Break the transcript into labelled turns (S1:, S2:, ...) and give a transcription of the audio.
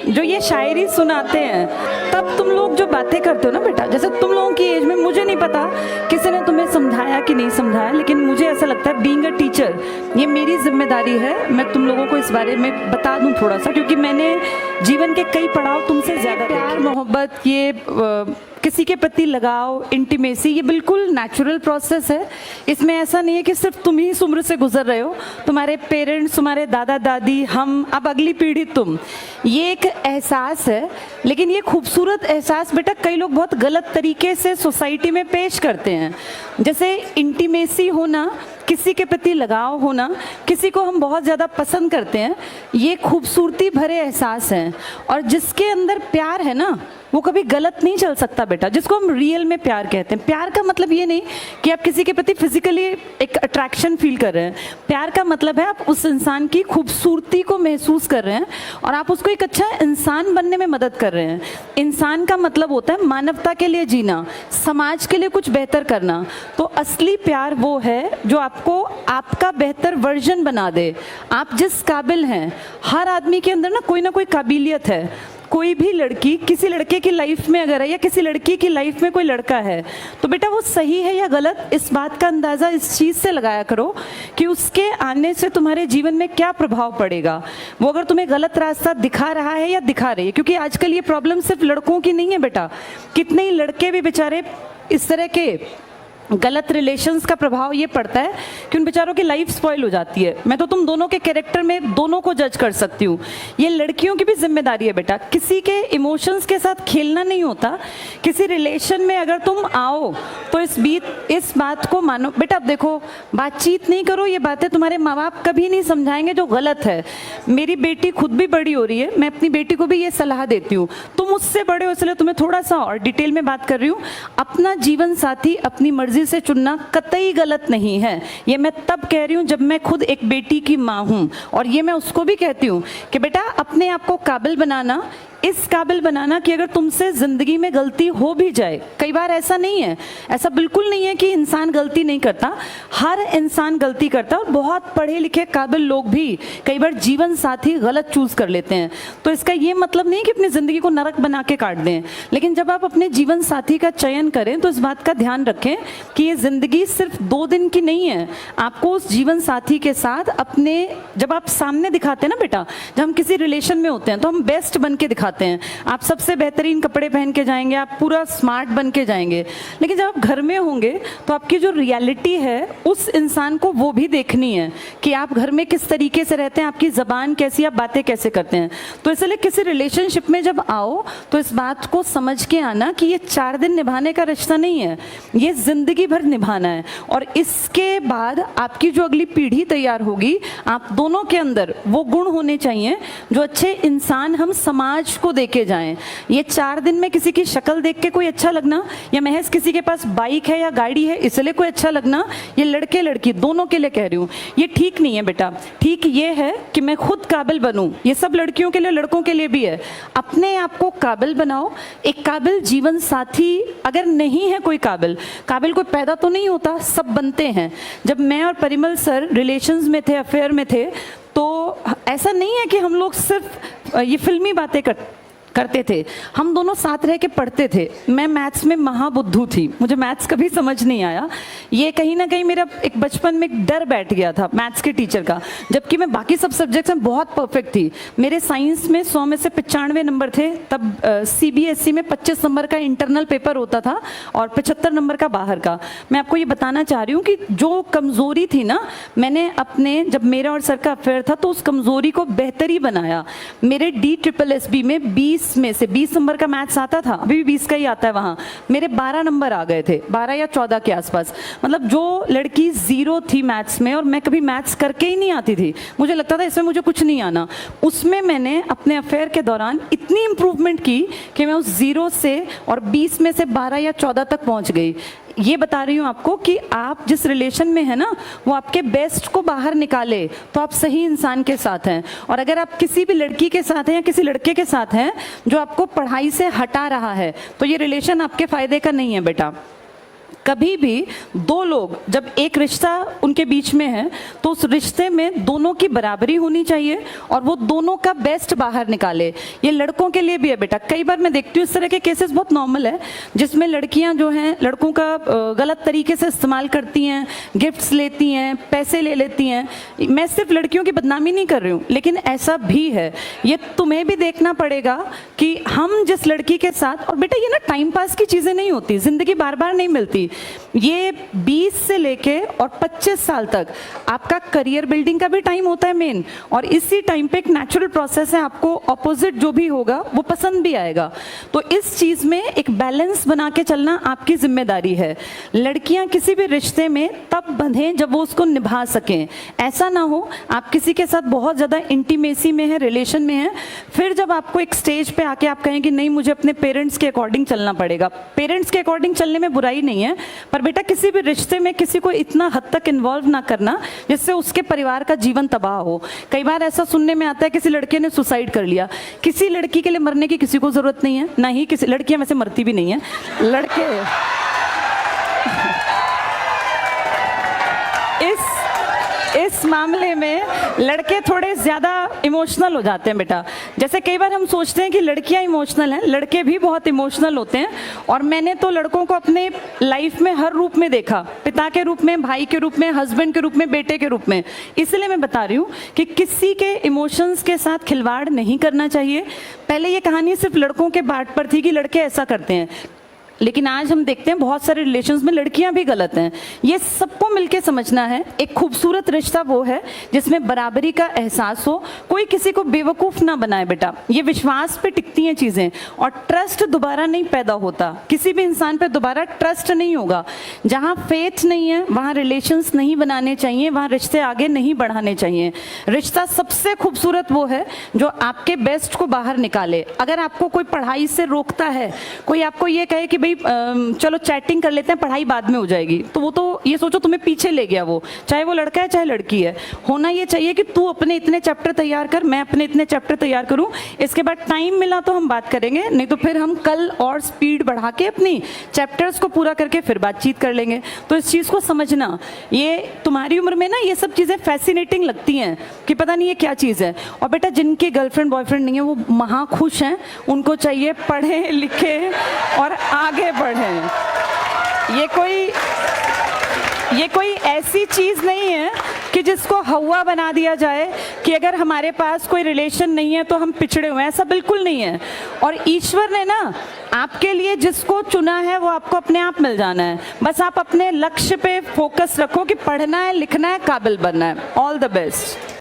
S1: जो ये शायरी सुनाते हैं, तब तुम लोग जो बातें करते हो ना बेटा, जैसे तुम लोगों की एज में, मुझे नहीं पता किसी ने तुम्हें समझाया कि नहीं समझाया, लेकिन मुझे ऐसा लगता है बीइंग अ टीचर ये मेरी जिम्मेदारी है, मैं तुम लोगों को इस बारे में बता दूं थोड़ा सा, क्योंकि मैंने जीवन के कई पड़ाव तुमसे ज़्यादा, प्यार मोहब्बत, ये किसी के प्रति लगाव, इंटीमेसी, ये बिल्कुल नेचुरल प्रोसेस है। इसमें ऐसा नहीं है कि सिर्फ तुम ही इस उम्र से गुजर रहे हो, तुम्हारे पेरेंट्स, तुम्हारे दादा दादी, हम, अब अगली पीढ़ी तुम, ये एक एहसास है। लेकिन ये खूबसूरत एहसास बेटा कई लोग बहुत गलत तरीके से सोसाइटी में पेश करते हैं। जैसे इंटीमेसी होना, किसी के प्रति लगाव होना, किसी को हम बहुत ज़्यादा पसंद करते हैं, ये खूबसूरती भरे एहसास हैं। और जिसके अंदर प्यार है ना, वो कभी गलत नहीं चल सकता बेटा, जिसको हम रियल में प्यार कहते हैं। प्यार का मतलब ये नहीं कि आप किसी के प्रति फिजिकली एक अट्रैक्शन फील कर रहे हैं। प्यार का मतलब है आप उस इंसान की खूबसूरती को महसूस कर रहे हैं और आप उसको एक अच्छा इंसान बनने में मदद कर रहे हैं। इंसान का मतलब होता है मानवता के लिए जीना, समाज के लिए कुछ बेहतर करना। तो असली प्यार वो है जो आपको आपका बेहतर वर्जन बना दे, आप जिस काबिल हैं। हर आदमी के अंदर ना कोई काबिलियत है। कोई भी लड़की किसी लड़के की लाइफ में अगर है, या किसी लड़की की लाइफ में कोई लड़का है, तो बेटा वो सही है या गलत, इस बात का अंदाज़ा इस चीज़ से लगाया करो कि उसके आने से तुम्हारे जीवन में क्या प्रभाव पड़ेगा। वो अगर तुम्हें गलत रास्ता दिखा रहा है या दिखा रही है, क्योंकि आजकल ये प्रॉब्लम सिर्फ लड़कों की नहीं है बेटा, कितने ही लड़के भी बेचारे इस तरह के गलत रिलेशंस का प्रभाव ये पड़ता है कि उन बेचारों की लाइफ स्पॉइल हो जाती है। मैं तो तुम दोनों के कैरेक्टर में दोनों को जज कर सकती हूँ। ये लड़कियों की भी जिम्मेदारी है बेटा, किसी के इमोशंस के साथ खेलना नहीं होता। किसी रिलेशन में अगर तुम आओ तो इस बात को मानो बेटा। अब देखो, बातचीत नहीं करो, ये बातें तुम्हारे माँ बाप कभी नहीं समझाएंगे जो गलत है। मेरी बेटी खुद भी बड़ी हो रही है, मैं अपनी बेटी को भी ये सलाह देती हूँ। तुम मुझसे बड़े हो इसलिए तुम्हें थोड़ा सा और डिटेल में बात कर रही हूँ। अपना जीवन साथी अपनी मर्जी से चुनना कतई गलत नहीं है। ये मैं तब कह रही हूँ जब मैं खुद एक बेटी की माँ हूँ, और ये मैं उसको भी कहती हूँ कि बेटा अपने आप को काबिल बनाना, इस काबिल बनाना कि अगर तुमसे जिंदगी में गलती हो भी जाए, कई बार ऐसा नहीं है, ऐसा बिल्कुल नहीं है कि इंसान गलती नहीं करता, हर इंसान गलती करता है। और बहुत पढ़े लिखे काबिल लोग भी कई बार जीवन साथी गलत चूज कर लेते हैं। तो इसका ये मतलब नहीं कि अपनी जिंदगी को नरक बना के काट दें, लेकिन जब आप अपने जीवन साथी का चयन करें तो इस बात का ध्यान रखें कि ये जिंदगी सिर्फ 2 दिन की नहीं है। आपको उस जीवन साथी के साथ अपने, जब आप सामने दिखाते हैं ना बेटा, जब हम किसी रिलेशन में होते हैं तो हम बेस्ट बन के दिखाते हैं। आप सबसे बेहतरीन कपड़े पहन के जाएंगे, आप पूरा स्मार्ट बन के जाएंगे, लेकिन जब आप घर में होंगे तो आपकी जो रियलिटी है उस इंसान को वो भी देखनी है कि आप घर में किस तरीके से रहते हैं, आपकी जबान कैसी, आप बातें कैसे करते हैं। तो इसलिए किसी रिलेशनशिप में जब आओ तो इस बात को समझ के आना कि ये 4 दिन निभाने का रिश्ता नहीं है, ये जिंदगी भर निभाना है। और इसके बाद आपकी जो अगली पीढ़ी तैयार होगी, आप दोनों के अंदर वो गुण होने चाहिए जो अच्छे इंसान हम समाज को देके जाएं। ये 4 दिन में किसी की शक्ल देख के कोई अच्छा लगना, या महज किसी के पास बाइक है या गाड़ी है इसलिए कोई अच्छा लगना, ये लड़के लड़की दोनों के लिए कह रही हूँ, ये ठीक नहीं है बेटा। ठीक ये है कि मैं खुद काबिल बनूं, ये सब लड़कियों के लिए लड़कों के लिए भी है। अपने आप को काबिल बनाओ। एक काबिल जीवन साथी अगर नहीं है, कोई काबिल कोई पैदा तो नहीं होता, सब बनते हैं। जब मैं और परिमल सर रिलेशंस में थे, अफेयर में थे, तो ऐसा नहीं है कि हम लोग सिर्फ ये फिल्मी बातें करते थे, हम दोनों साथ रह के पढ़ते थे। मैं मैथ्स में महाबुद्धू थी, मुझे मैथ्स कभी समझ नहीं आया। ये कहीं ना कहीं मेरा एक बचपन में एक डर बैठ गया था मैथ्स के टीचर का, जबकि मैं बाकी सब सब्जेक्ट्स में बहुत परफेक्ट थी। मेरे साइंस में 100 में से 95 नंबर थे। तब CBSE में 25 नंबर का इंटरनल पेपर होता था और 75 नंबर का बाहर का। मैं आपको ये बताना चाह रही हूँ कि जो कमज़ोरी थी ना, मैंने अपने, जब मेरा और सर का अफेयर था तो उस कमज़ोरी को बेहतरी बनाया। मेरे DSSB में 20 में से 20 नंबर का मैथ्स आता था, अभी भी 20 का ही आता है वहाँ, मेरे 12 नंबर आ गए थे, 12 या 14 के आसपास। मतलब जो लड़की 0 थी मैथ्स में, और मैं कभी मैथ्स करके ही नहीं आती थी, मुझे लगता था इसमें मुझे कुछ नहीं आना, उसमें मैंने अपने अफेयर के दौरान इतनी इम्प्रूवमेंट की कि मैं उस 0 से और 20 में से 12 या 14 तक पहुँच गई। ये बता रही हूँ आपको कि आप जिस रिलेशन में है ना, वो आपके बेस्ट को बाहर निकाले तो आप सही इंसान के साथ हैं। और अगर आप किसी भी लड़की के साथ हैं या किसी लड़के के साथ हैं जो आपको पढ़ाई से हटा रहा है, तो ये रिलेशन आपके फायदे का नहीं है बेटा। कभी भी दो लोग जब एक रिश्ता उनके बीच में है तो उस रिश्ते में दोनों की बराबरी होनी चाहिए और वो दोनों का बेस्ट बाहर निकाले। ये लड़कों के लिए भी है बेटा। कई बार मैं देखती हूँ इस तरह के केसेस बहुत नॉर्मल है जिसमें लड़कियां जो हैं लड़कों का गलत तरीके से इस्तेमाल करती हैं, गिफ्ट्स लेती हैं, पैसे ले लेती हैं। मैं सिर्फ लड़कियों की बदनामी नहीं कर रही हूँ, लेकिन ऐसा भी है। ये तुम्हें भी देखना पड़ेगा कि हम जिस लड़की के साथ, और बेटा ये ना टाइम पास की चीज़ें नहीं होती, जिंदगी बार बार नहीं मिलती। ये 20 से लेके और 25 साल तक आपका करियर बिल्डिंग का भी टाइम होता है मेन, और इसी टाइम पे एक नेचुरल प्रोसेस है, आपको ऑपोजिट जो भी होगा वो पसंद भी आएगा। तो इस चीज़ में एक बैलेंस बना के चलना आपकी जिम्मेदारी है। लड़कियां किसी भी रिश्ते में तब बंधें जब वो उसको निभा सकें। ऐसा ना हो आप किसी के साथ बहुत ज़्यादा इंटीमेसी में है, रिलेशन में है, फिर जब आपको एक स्टेज पे आके आप कहें कि नहीं मुझे अपने पेरेंट्स के अकॉर्डिंग चलना पड़ेगा। पेरेंट्स के अकॉर्डिंग चलने में बुराई नहीं है, पर बेटा किसी भी रिश्ते में किसी को इतना हद तक इन्वॉल्व ना करना जिससे उसके परिवार का जीवन तबाह हो। कई बार ऐसा सुनने में आता है किसी लड़के ने सुसाइड कर लिया। किसी लड़की के लिए मरने की किसी को जरूरत नहीं है, ना ही किसी, लड़कियां वैसे मरती भी नहीं है, लड़के इस मामले में लड़के थोड़े ज़्यादा इमोशनल हो जाते हैं बेटा। जैसे कई बार हम सोचते हैं कि लड़कियां इमोशनल हैं, लड़के भी बहुत इमोशनल होते हैं। और मैंने तो लड़कों को अपने लाइफ में हर रूप में देखा, पिता के रूप में, भाई के रूप में, हस्बैंड के रूप में, बेटे के रूप में। इसलिए मैं बता रही हूँ कि किसी के इमोशंस के साथ खिलवाड़ नहीं करना चाहिए। पहले ये कहानी सिर्फ लड़कों के बाट पर थी कि लड़के ऐसा करते हैं, लेकिन आज हम देखते हैं बहुत सारे रिलेशंस में लड़कियां भी गलत हैं। ये सबको मिलके समझना है। एक खूबसूरत रिश्ता वो है जिसमें बराबरी का एहसास हो, कोई किसी को बेवकूफ़ ना बनाए बेटा। ये विश्वास पे टिकती हैं चीज़ें, और ट्रस्ट दोबारा नहीं पैदा होता। किसी भी इंसान पे दोबारा ट्रस्ट नहीं होगा। जहाँ फेथ नहीं है वहाँ रिलेशंस नहीं बनाने चाहिए, वहाँ रिश्ते आगे नहीं बढ़ाने चाहिए। रिश्ता सबसे खूबसूरत वो है जो आपके बेस्ट को बाहर निकाले। अगर आपको कोई पढ़ाई से रोकता है, कोई आपको ये कहे कि भाई चलो चैटिंग कर लेते हैं, पढ़ाई बाद में हो जाएगी, तो वो तो ये सोचो तुम्हें पीछे ले गया वो, चाहे वो लड़का है चाहे लड़की है। होना ये चाहिए कि तू अपने इतने चैप्टर तैयार कर, मैं अपने इतने चैप्टर तैयार करूं, इसके बाद टाइम मिला तो हम बात करेंगे, नहीं तो फिर हम कल और स्पीड बढ़ा के अपनी चैप्टर्स को पूरा करके फिर बातचीत कर लेंगे। तो इस चीज़ को समझना, ये तुम्हारी उम्र में ना ये सब चीज़ें फैसिनेटिंग लगती हैं कि पता नहीं ये क्या चीज़ है। और बेटा जिनकी गर्लफ्रेंड बॉयफ्रेंड नहीं है वो महा खुश हैं, उनको चाहिए पढ़े लिखे और आगे बढ़ें। ये कोई ऐसी चीज़ नहीं है कि जिसको हवा बना दिया जाए कि अगर हमारे पास कोई रिलेशन नहीं है तो हम पिछड़े हुए हैं, ऐसा बिल्कुल नहीं है। और ईश्वर ने ना आपके लिए जिसको चुना है वो आपको अपने आप मिल जाना है। बस आप अपने लक्ष्य पे फोकस रखो कि पढ़ना है, लिखना है, काबिल बनना है। All the best.